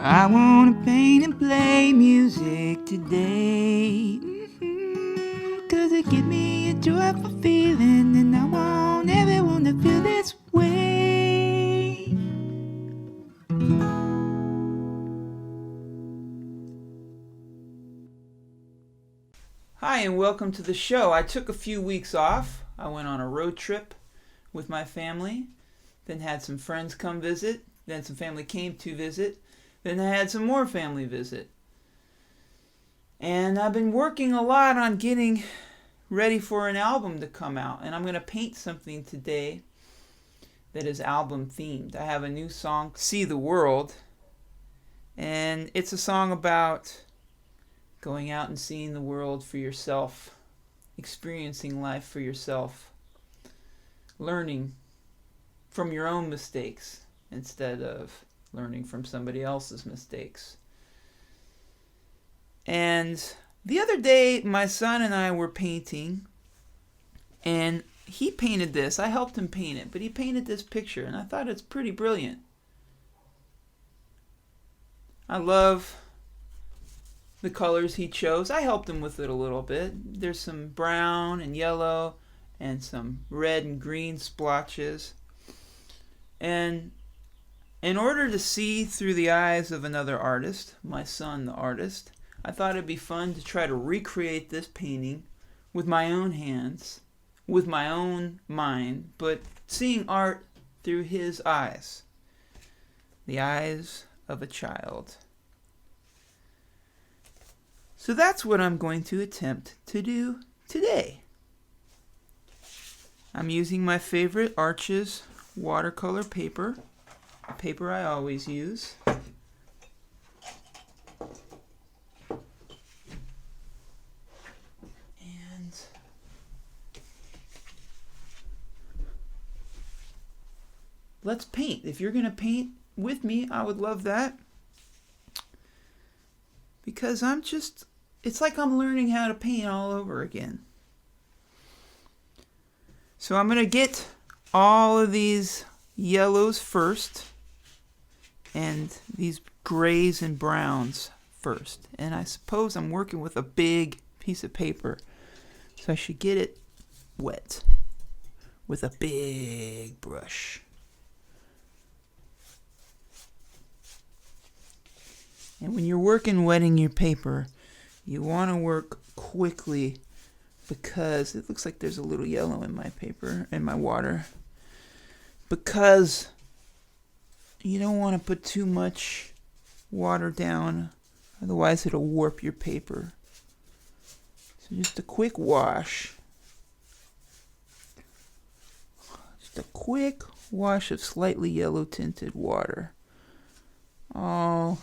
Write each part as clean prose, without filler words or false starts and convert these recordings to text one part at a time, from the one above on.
I wanna paint and play music today. Cause it gives me a joyful feeling, and I want everyone to feel this way. Hi, and welcome to the show. I took a few weeks off. I went on a road trip with my family, then had some friends come visit, then some family came to visit, then I had some more family visit. And I've been working a lot on getting ready for an album to come out, and I'm going to paint something today that is album themed. I have a new song, See the World, and it's a song about going out and seeing the world for yourself, experiencing life for yourself, learning from your own mistakes instead of learning from somebody else's mistakes. And the other day, my son and I were painting, and he painted this. I helped him paint it, but he painted this picture, and I thought it's pretty brilliant. I love the colors he chose. I helped him with it a little bit. There's some brown and yellow and some red and green splotches. And in order to see through the eyes of another artist, my son the artist, I thought it'd be fun to try to recreate this painting with my own hands, with my own mind, but seeing art through his eyes, the eyes of a child. So that's what I'm going to attempt to do today. I'm using my favorite Arches watercolor paper, a paper I always use. And let's paint. If you're going to paint with me, I would love that. Because it's like I'm learning how to paint all over again. So I'm going to get all of these yellows first, and these grays and browns first. And I suppose I'm working with a big piece of paper, so I should get it wet with a big brush. And when you're working wetting your paper, you want to work quickly, because it looks like there's a little yellow in my paper, in my water. Because you don't want to put too much water down, otherwise it'll warp your paper. So just a quick wash. Just a quick wash of slightly yellow tinted water all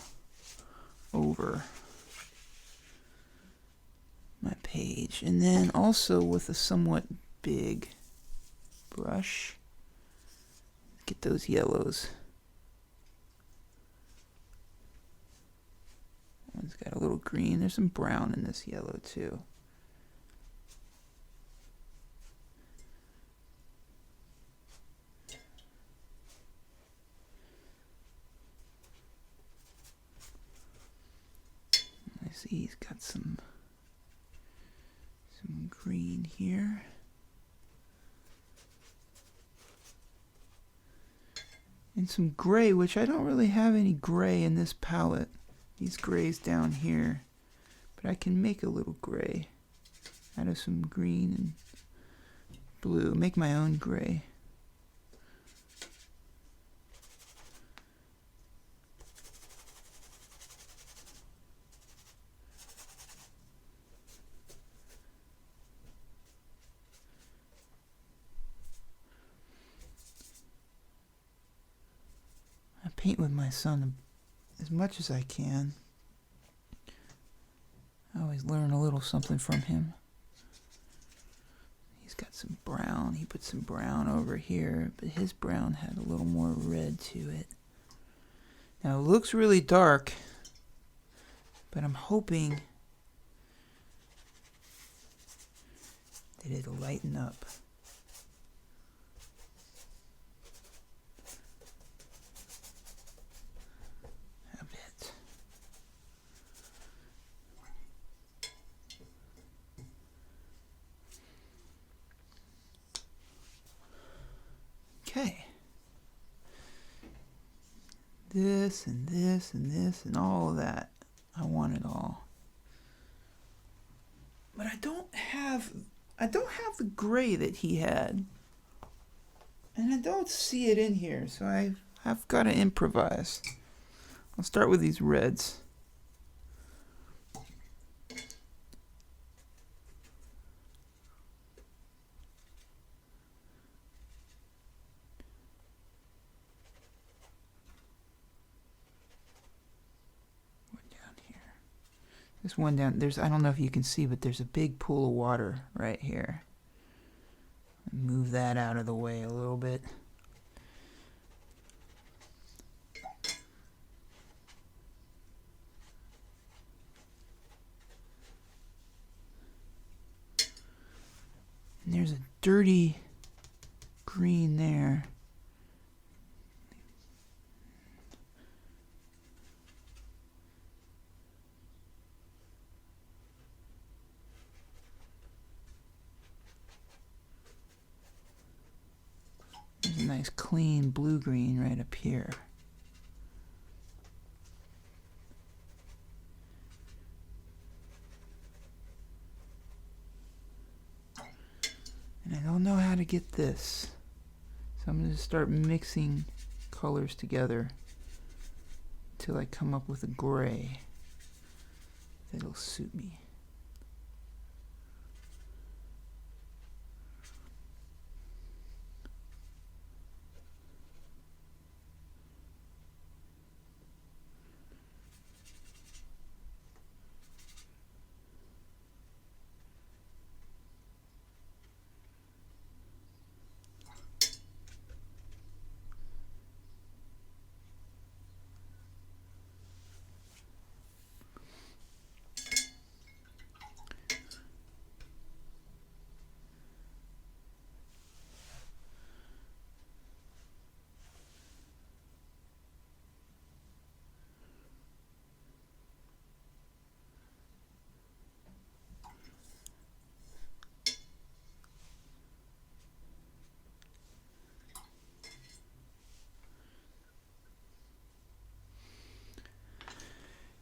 over my page. And then also with a somewhat big brush, get those yellows. One's got a little green. There's some brown in this yellow too. I see he's got some green here. And some gray, which I don't really have any gray in this palette. These grays down here. But I can make a little gray out of some green and blue. Make my own gray. I paint with my son as much as I can. I always learn a little something from him. He's got some brown. He put some brown over here, but his brown had a little more red to it. Now it looks really dark, but I'm hoping that it'll lighten up. A bit. this and this and this and all of that. I want it all. But I don't have the gray that he had. And I don't see it in here, so I've got to improvise. I'll start with these reds. This one down, I don't know if you can see, but there's a big pool of water right here. Move that out of the way a little bit. And there's a dirty green there. There's a nice clean blue-green right up here. And I don't know how to get this. So I'm going to start mixing colors together until I come up with a gray that'll suit me.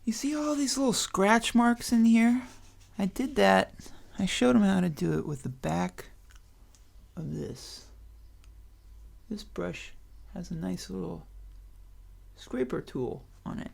You see all these little scratch marks in here? I did that. I showed him how to do it with the back of this. This brush has a nice little scraper tool on it.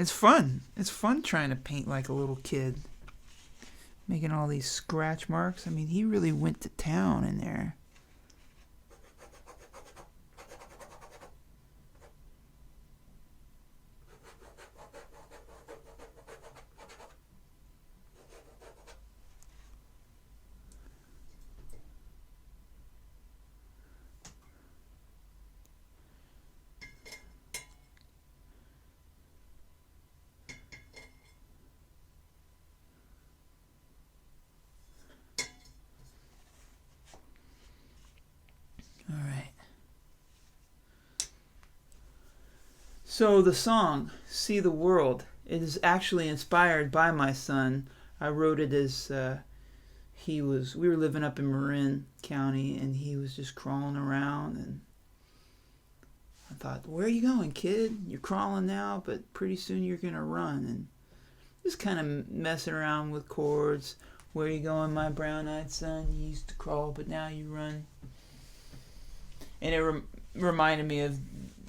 It's fun. It's fun trying to paint like a little kid. Making all these scratch marks. I mean, he really went to town in there. So the song "See the World" is actually inspired by my son. I wrote it as we were living up in Marin County, and he was just crawling around, and I thought, where are you going, kid? You're crawling now, but pretty soon you're gonna run. And just kind of messing around with chords. Where are you going, my brown-eyed son? You used to crawl, but now you run. And it reminded me of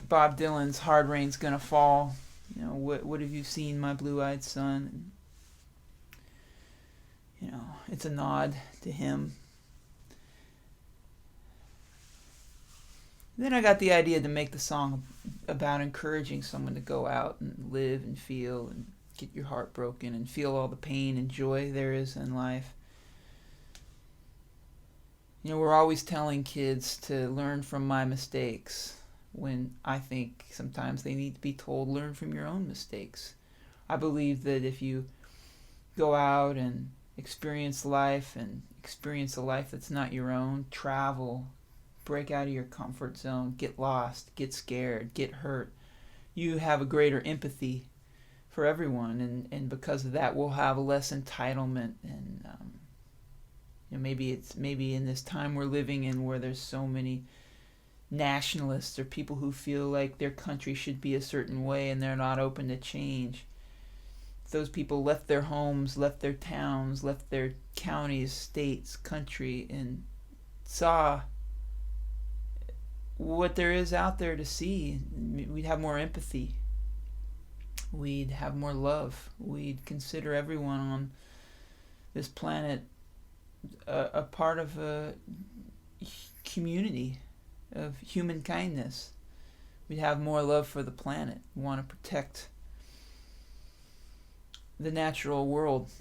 Bob Dylan's "Hard Rain's Gonna Fall." You know, what have you seen, my blue-eyed son? You know, it's a nod to him. Then I got the idea to make the song about encouraging someone to go out and live and feel and get your heart broken and feel all the pain and joy there is in life. You know, we're always telling kids to learn from my mistakes, when I think sometimes they need to be told, learn from your own mistakes. I believe that if you go out and experience life and experience a life that's not your own, travel, break out of your comfort zone, get lost, get scared, get hurt, you have a greater empathy for everyone, and because of that we'll have less entitlement. And you know, maybe in this time we're living in, where there's so many nationalists or people who feel like their country should be a certain way and they're not open to change. If those people left their homes, left their towns, left their counties, states, country, and saw what there is out there to see, we'd have more empathy. We'd have more love. We'd consider everyone on this planet a part of a community of human kindness. We'd have more love for the planet. We want to protect the natural world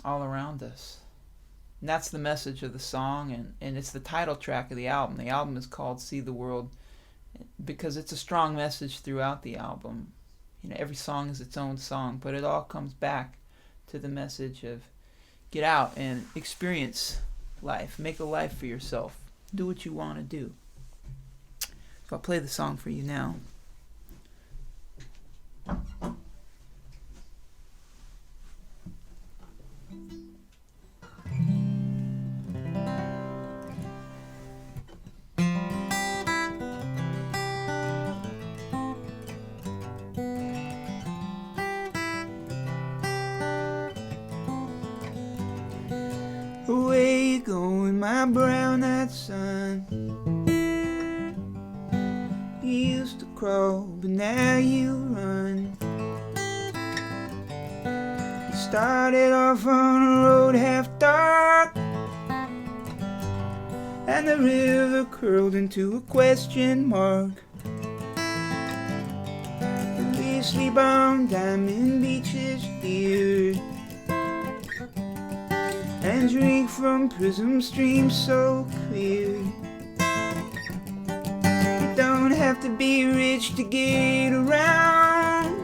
all around us. And that's the message of the song, and it's the title track of the album. The album is called "See the World" because it's a strong message throughout the album. You know, every song is its own song, but it all comes back to the message of get out and experience life. Make a life for yourself. Do what you want to do. So I'll play the song for you now. Where you going, my brown-eyed son? You used to crawl, but now you run. You started off on a road half dark, and the river curled into a question mark. We sleep on diamond beaches, dear, and drink from prism streams so clear. You don't have to be rich to get around.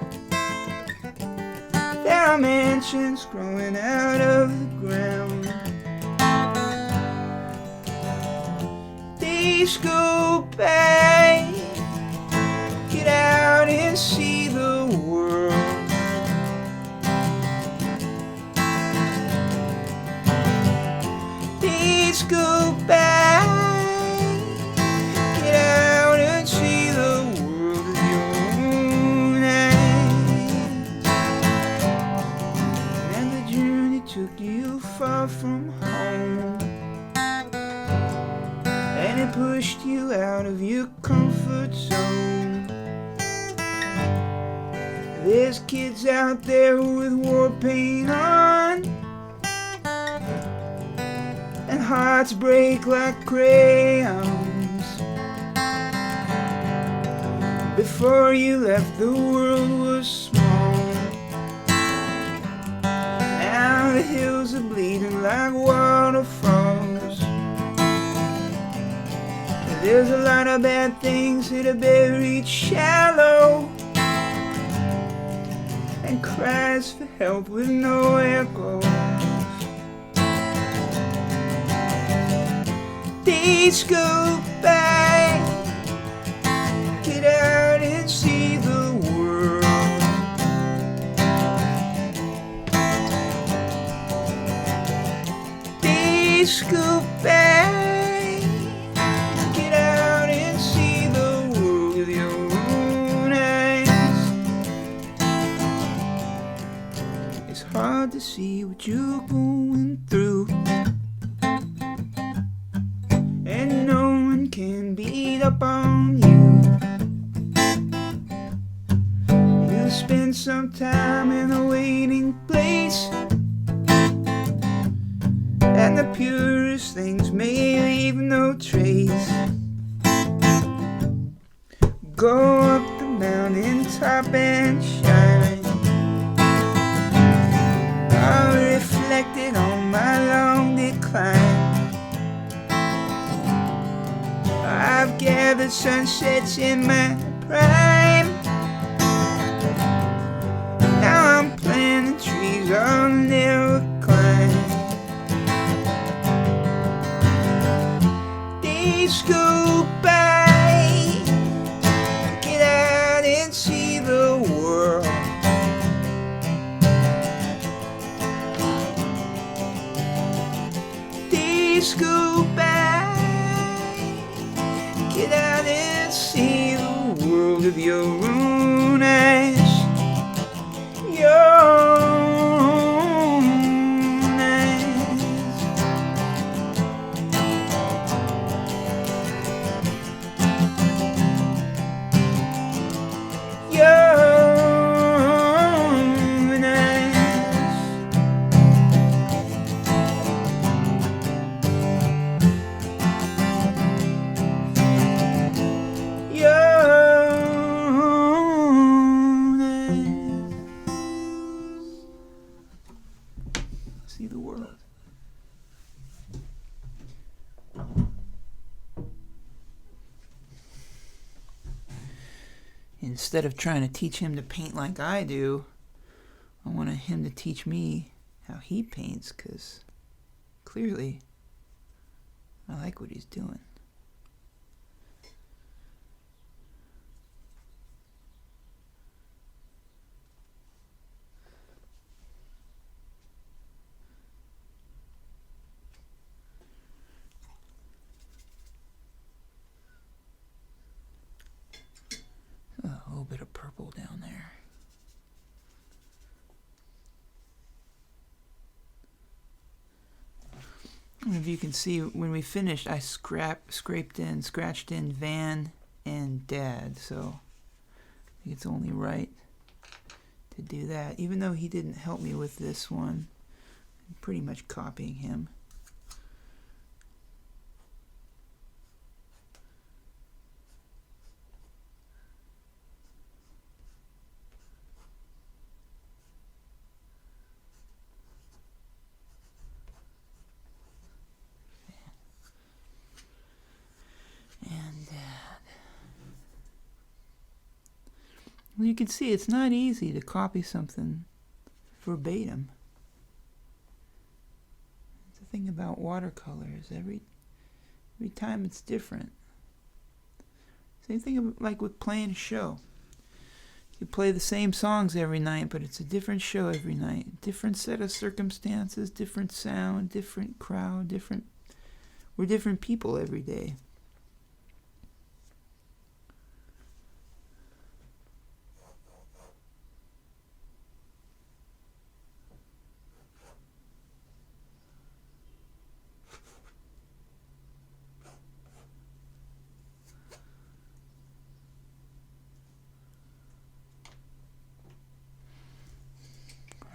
There are mansions growing out of the ground. Please go back, get out and see the world. Please go back, get out and see the world with your own eyes. And the journey took you far from home, and it pushed you out of your comfort zone. There's kids out there with war paint on, and hearts break like crayons. Before you left, the world was small. Now the hills are bleeding like waterfalls. There's a lot of bad things that are buried shallow, and cries for help with no echo. Please go back, get out and see the world. scoop back. Get out and see the world with your own eyes. It's hard to see what you're going through, and no one can beat up on you. You spend some time in a waiting place, and the purest things may leave no trace. Go up the mountain top and shine, all reflected on my long decline. I've gathered sunsets in my prime. Now I'm planting trees I'll never climb. Days go by, get out and see the world. Days go by, get out and see the world with your own eyes. Your own eyes. Your own eyes. Your own eyes. See the world. Instead of trying to teach him to paint like I do, I want him to teach me how he paints, because clearly I like what he's doing. A little bit of purple down there. I don't know if you can see, when we finished, I scratched in Van and Dad, so I think it's only right to do that. Even though he didn't help me with this one, I'm pretty much copying him. Well, you can see it's not easy to copy something verbatim. The thing about watercolors, every time it's different. Same thing like with playing a show. You play the same songs every night, but it's a different show every night. Different set of circumstances, different sound, different crowd, we're different people every day.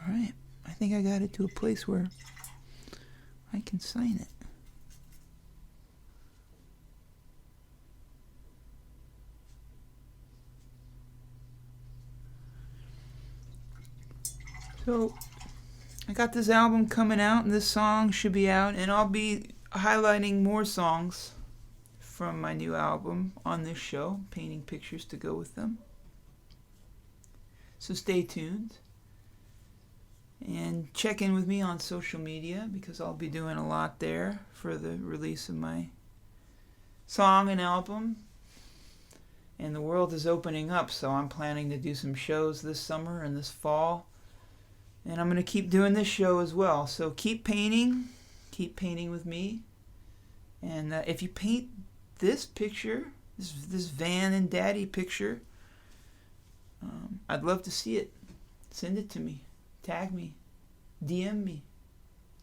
Alright, I think I got it to a place where I can sign it. So, I got this album coming out, and this song should be out, and I'll be highlighting more songs from my new album on this show, painting pictures to go with them. So stay tuned. And check in with me on social media, because I'll be doing a lot there for the release of my song and album. And the world is opening up, so I'm planning to do some shows this summer and this fall. And I'm going to keep doing this show as well. So keep painting, keep keep painting with me. And if you paint this picture, this Van and Daddy picture, I'd love to see it. Send it to me. Tag me. DM me.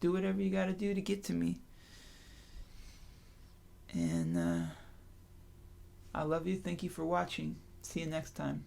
Do whatever you got to do to get to me. And I love you. Thank you for watching. See you next time.